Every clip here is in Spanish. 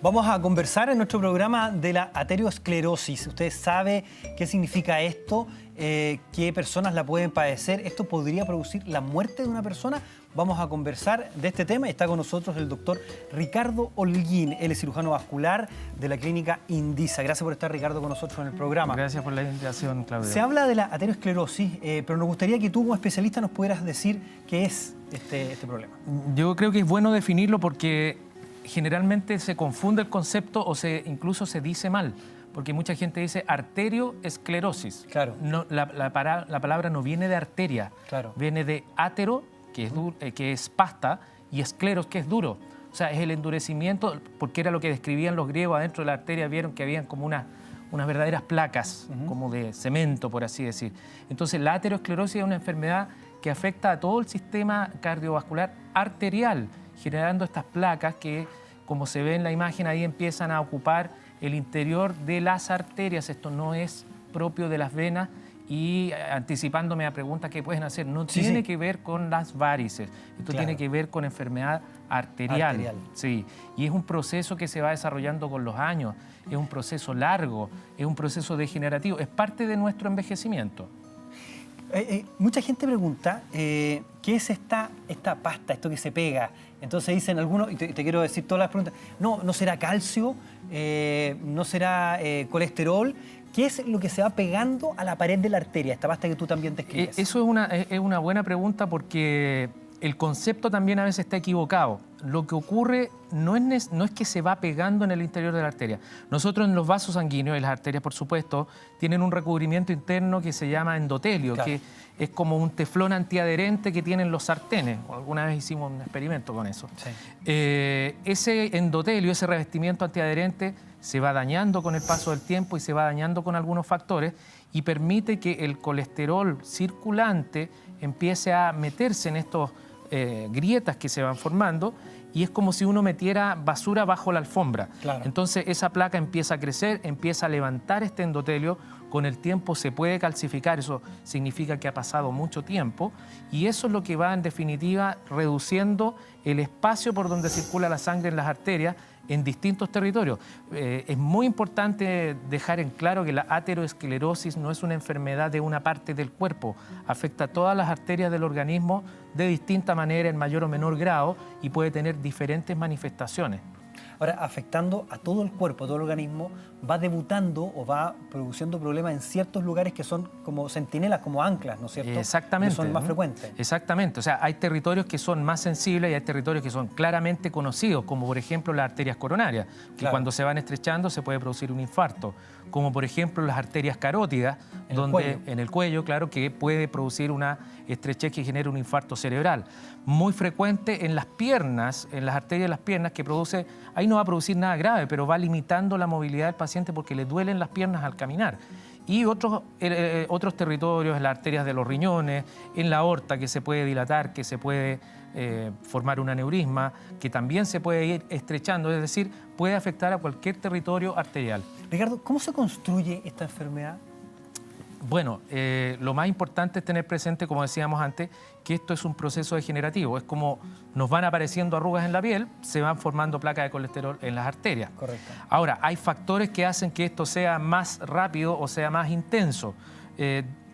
Vamos a conversar en nuestro programa de la aterosclerosis. ¿Usted sabe qué significa esto? ¿Qué personas la pueden padecer? ¿Esto podría producir la muerte de una persona? Vamos a conversar de este tema y está con nosotros el doctor Ricardo Holguín. Él es cirujano vascular de la clínica Indisa. Gracias por estar, Ricardo, con nosotros en el programa. Gracias por la invitación, Claudio. Se habla de la aterosclerosis, pero nos gustaría que tú, como especialista, nos pudieras decir qué es este problema. Yo creo que es bueno definirlo porque generalmente se confunde el concepto o incluso se dice mal, porque mucha gente dice arterioesclerosis. Claro. No, la palabra no viene de arteria, claro. Viene de atero, que es pasta, y escleros, que es duro. O sea, es el endurecimiento, porque era lo que describían los griegos adentro de la arteria, vieron que habían como unas verdaderas placas, como de cemento, por así decir. Entonces, la aterosclerosis es una enfermedad que afecta a todo el sistema cardiovascular arterial, generando estas placas que, como se ve en la imagen, ahí empiezan a ocupar el interior de las arterias. Esto no es propio de las venas y, anticipándome a preguntas que pueden hacer, no tiene que ver con las varices. Esto tiene que ver con enfermedad arterial. Sí, y es un proceso que se va desarrollando con los años, es un proceso largo, es un proceso degenerativo, es parte de nuestro envejecimiento. Mucha gente pregunta, ¿qué es esta pasta, esto que se pega? Entonces dicen algunos, y te quiero decir todas las preguntas, ¿no será calcio? ¿No será colesterol? ¿Qué es lo que se va pegando a la pared de la arteria, esta pasta que tú también describes? Eso es una buena pregunta porque el concepto también a veces está equivocado. Lo que ocurre no es que se va pegando en el interior de la arteria. Nosotros en los vasos sanguíneos y las arterias, por supuesto, tienen un recubrimiento interno que se llama endotelio, que es como un teflón antiadherente que tienen los sartenes. Alguna vez hicimos un experimento con eso. Sí. Ese endotelio, ese revestimiento antiadherente, se va dañando con el paso del tiempo y se va dañando con algunos factores y permite que el colesterol circulante empiece a meterse en estos grietas que se van formando, y es como si uno metiera basura bajo la alfombra. Claro. Entonces esa placa empieza a crecer, empieza a levantar este endotelio, con el tiempo se puede calcificar, eso significa que ha pasado mucho tiempo, y eso es lo que va en definitiva reduciendo el espacio por donde circula la sangre en las arterias en distintos territorios. Es muy importante dejar en claro que la aterosclerosis no es una enfermedad de una parte del cuerpo, afecta a todas las arterias del organismo de distinta manera, en mayor o menor grado, y puede tener diferentes manifestaciones. Ahora, afectando a todo el cuerpo, a todo el organismo, va debutando o va produciendo problemas en ciertos lugares que son como centinelas, como anclas, ¿no es cierto? Exactamente. Que son más frecuentes. Exactamente. O sea, hay territorios que son más sensibles y hay territorios que son claramente conocidos, como por ejemplo las arterias coronarias, que cuando se van estrechando se puede producir un infarto. Como por ejemplo las arterias carótidas, en el cuello, claro, que puede producir una estrechez que genera un infarto cerebral. Muy frecuente en las piernas, en las arterias de las piernas, que produce, ahí no va a producir nada grave, pero va limitando la movilidad del paciente porque le duelen las piernas al caminar. Y otros territorios, en las arterias de los riñones, en la aorta, que se puede dilatar, que se puede formar un aneurisma, que también se puede ir estrechando, es decir, puede afectar a cualquier territorio arterial. Ricardo, ¿cómo se construye esta enfermedad? Bueno, lo más importante es tener presente, como decíamos antes, que esto es un proceso degenerativo. Es como nos van apareciendo arrugas en la piel, se van formando placas de colesterol en las arterias. Correcto. Ahora, hay factores que hacen que esto sea más rápido o sea más intenso.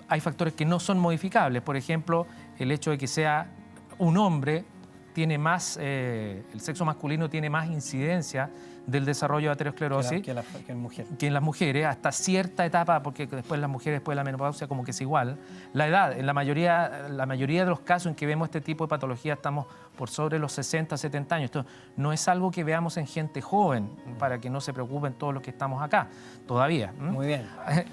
Hay factores que no son modificables. Por ejemplo, el hecho de que sea un hombre tiene más, el sexo masculino tiene más incidencia del desarrollo de aterosclerosis que en las mujeres, hasta cierta etapa, porque después las mujeres, después de la menopausia, como que es igual. La edad, en la mayoría de los casos en que vemos este tipo de patología estamos por sobre los 60, 70 años. Esto no es algo que veamos en gente joven, para que no se preocupen todos los que estamos acá todavía. Muy bien.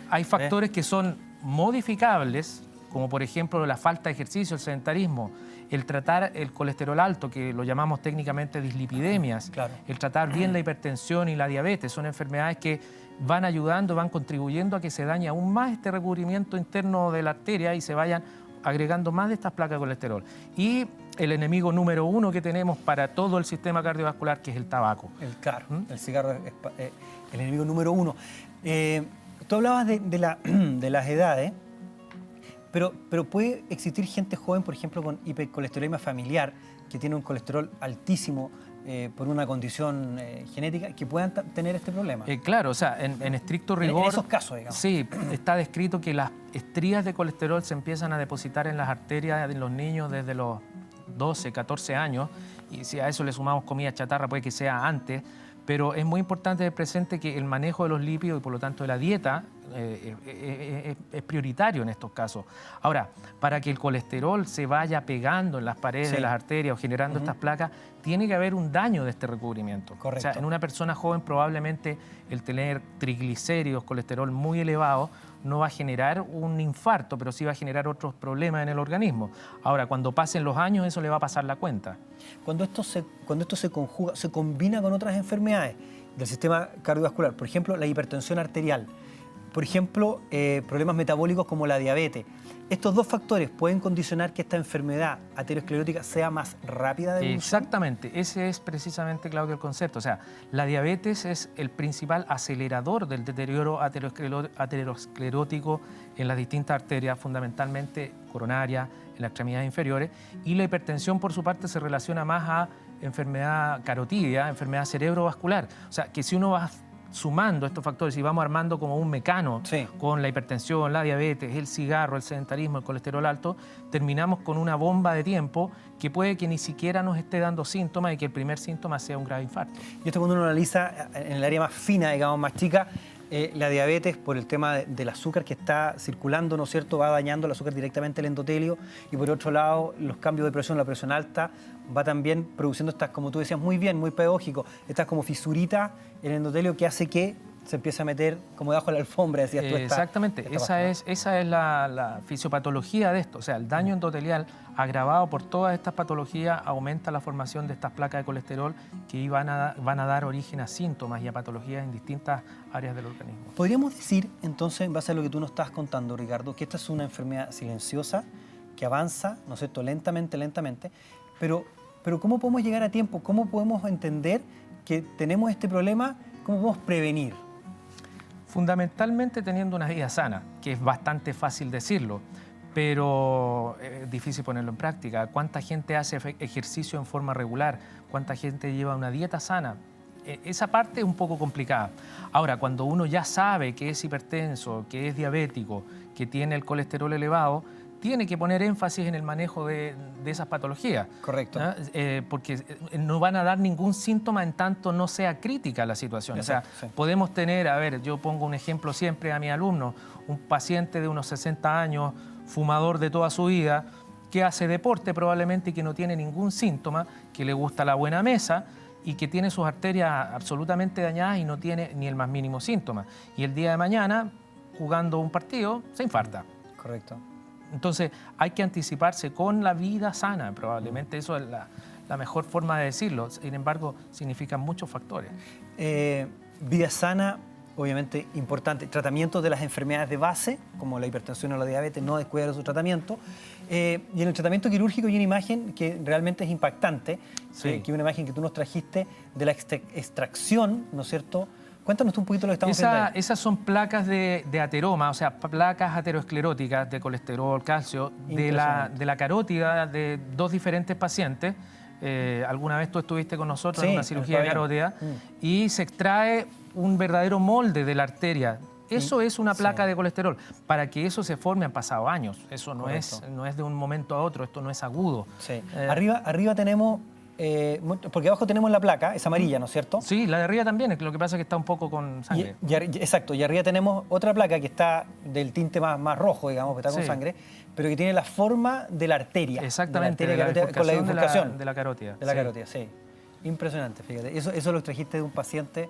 Hay factores que son modificables, como por ejemplo la falta de ejercicio, el sedentarismo, el tratar el colesterol alto, que lo llamamos técnicamente dislipidemias, el tratar bien la hipertensión y la diabetes, son enfermedades que van ayudando, van contribuyendo a que se dañe aún más este recubrimiento interno de la arteria y se vayan agregando más de estas placas de colesterol. Y el enemigo número uno que tenemos para todo el sistema cardiovascular, que es el tabaco. El cigarro es el enemigo número uno. Tú hablabas de las edades. Pero puede existir gente joven, por ejemplo, con hipercolesterolemia familiar, que tiene un colesterol altísimo, por una condición genética que puedan tener este problema. Claro, o sea, en estricto rigor... En esos casos, digamos. Sí, está descrito que las estrías de colesterol se empiezan a depositar en las arterias de los niños desde los 12, 14 años, y si a eso le sumamos comida chatarra puede que sea antes, pero es muy importante tener presente que el manejo de los lípidos y por lo tanto de la dieta es prioritario en estos casos. Ahora, para que el colesterol se vaya pegando en las paredes de las arterias o generando estas placas, tiene que haber un daño de este recubrimiento. Correcto. O sea, en una persona joven probablemente el tener triglicéridos, colesterol muy elevado, no va a generar un infarto, pero sí va a generar otros problemas en el organismo. Ahora, cuando pasen los años, eso le va a pasar la cuenta. Cuando esto se conjuga, se combina con otras enfermedades del sistema cardiovascular, por ejemplo, la hipertensión arterial, por ejemplo, problemas metabólicos como la diabetes. Estos dos factores pueden condicionar que esta enfermedad aterosclerótica sea más rápida de evolución. Exactamente, ese es precisamente, Claudio, el concepto. O sea, la diabetes es el principal acelerador del deterioro aterosclerótico en las distintas arterias, fundamentalmente coronarias, en las extremidades inferiores, y la hipertensión, por su parte, se relaciona más a enfermedad carotidia, enfermedad cerebrovascular. O sea, que si uno va sumando estos factores y vamos armando como un mecano con la hipertensión, la diabetes, el cigarro, el sedentarismo, el colesterol alto, terminamos con una bomba de tiempo que puede que ni siquiera nos esté dando síntomas y que el primer síntoma sea un grave infarto. Y esto cuando uno analiza en el área más fina, digamos, más chica, la diabetes, por el tema del azúcar que está circulando, ¿no es cierto?, va dañando el azúcar directamente el endotelio, y por otro lado, los cambios de presión, la presión alta, va también produciendo estas, como tú decías muy bien, muy pedagógico, estas como fisuritas en el endotelio que hace que se empieza a meter como debajo de la alfombra, decías tú. Exactamente, esa es la fisiopatología de esto. O sea, el daño endotelial agravado por todas estas patologías aumenta la formación de estas placas de colesterol que van a dar origen a síntomas y a patologías en distintas áreas del organismo. Podríamos decir, entonces, en base a lo que tú nos estás contando, Ricardo, que esta es una enfermedad silenciosa que avanza, ¿no es cierto?, lentamente, pero ¿cómo podemos llegar a tiempo? ¿Cómo podemos entender que tenemos este problema? ¿Cómo podemos prevenir? Fundamentalmente teniendo una vida sana, que es bastante fácil decirlo, pero es difícil ponerlo en práctica. ¿Cuánta gente hace ejercicio en forma regular? ¿Cuánta gente lleva una dieta sana? Esa parte es un poco complicada. Ahora, cuando uno ya sabe que es hipertenso, que es diabético, que tiene el colesterol elevado, tiene que poner énfasis en el manejo de esas patologías. Correcto. Porque no van a dar ningún síntoma en tanto no sea crítica la situación. Exacto, o sea, podemos tener, a ver, yo pongo un ejemplo siempre a mis alumnos, un paciente de unos 60 años, fumador de toda su vida, que hace deporte probablemente y que no tiene ningún síntoma, que le gusta la buena mesa y que tiene sus arterias absolutamente dañadas y no tiene ni el más mínimo síntoma. Y el día de mañana, jugando un partido, se infarta. Correcto. Entonces, hay que anticiparse con la vida sana, probablemente eso es la mejor forma de decirlo. Sin embargo, significan muchos factores. Vida sana, obviamente importante. Tratamiento de las enfermedades de base, como la hipertensión o la diabetes, no descuidar su tratamiento. Y en el tratamiento quirúrgico hay una imagen que realmente es impactante, que es una imagen que tú nos trajiste de la extracción, ¿no es cierto? Cuéntanos tú un poquito lo que estamos viendo ahí. Esas son placas de ateroma, o sea, placas ateroscleróticas de colesterol, calcio, de la carótida de dos diferentes pacientes. Alguna vez tú estuviste con nosotros en una cirugía de carótida y se extrae un verdadero molde de la arteria. Eso es una placa de colesterol. Para que eso se forme han pasado años. Eso no es de un momento a otro, esto no es agudo. Sí. Arriba tenemos... porque abajo tenemos la placa, es amarilla, ¿no es cierto? Sí, la de arriba también, lo que pasa es que está un poco con sangre. Exacto, y arriba tenemos otra placa que está del tinte más rojo, digamos, que está con sangre, pero que tiene la forma de la arteria. Exactamente, de la arteria, con la bifurcación. De la carótida. De la carótida, sí. Impresionante, fíjate. Eso lo trajiste de un paciente.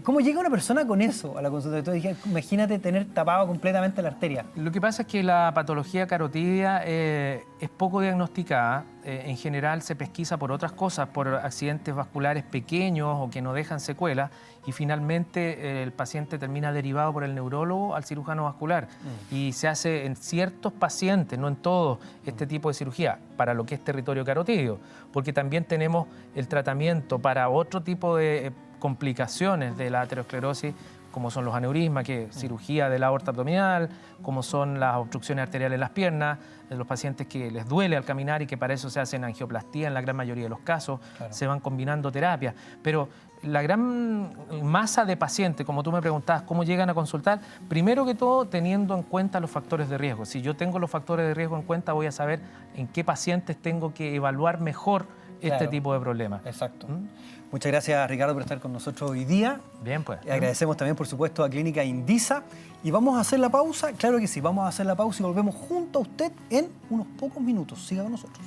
¿Cómo llega una persona con eso a la consulta? Entonces dije, imagínate tener tapado completamente la arteria. Lo que pasa es que la patología carotidia es poco diagnosticada. En general se pesquisa por otras cosas, por accidentes vasculares pequeños o que no dejan secuelas, y finalmente el paciente termina derivado por el neurólogo al cirujano vascular. Y se hace en ciertos pacientes, no en todos, este tipo de cirugía para lo que es territorio carotidio, porque también tenemos el tratamiento para otro tipo de complicaciones de la aterosclerosis, como son los aneurismas, que es cirugía de la aorta abdominal, como son las obstrucciones arteriales en las piernas, de los pacientes que les duele al caminar y que para eso se hacen angioplastía en la gran mayoría de los casos, se van combinando terapias. Pero la gran masa de pacientes, como tú me preguntabas, ¿cómo llegan a consultar? Primero que todo, teniendo en cuenta los factores de riesgo. Si yo tengo los factores de riesgo en cuenta, voy a saber en qué pacientes tengo que evaluar mejor este tipo de problemas. Exacto. Muchas gracias, Ricardo, por estar con nosotros hoy día. Bien, pues. Agradecemos también, por supuesto, a Clínica Indisa. Y vamos a hacer la pausa. Claro que sí, vamos a hacer la pausa y volvemos junto a usted en unos pocos minutos. Siga con nosotros.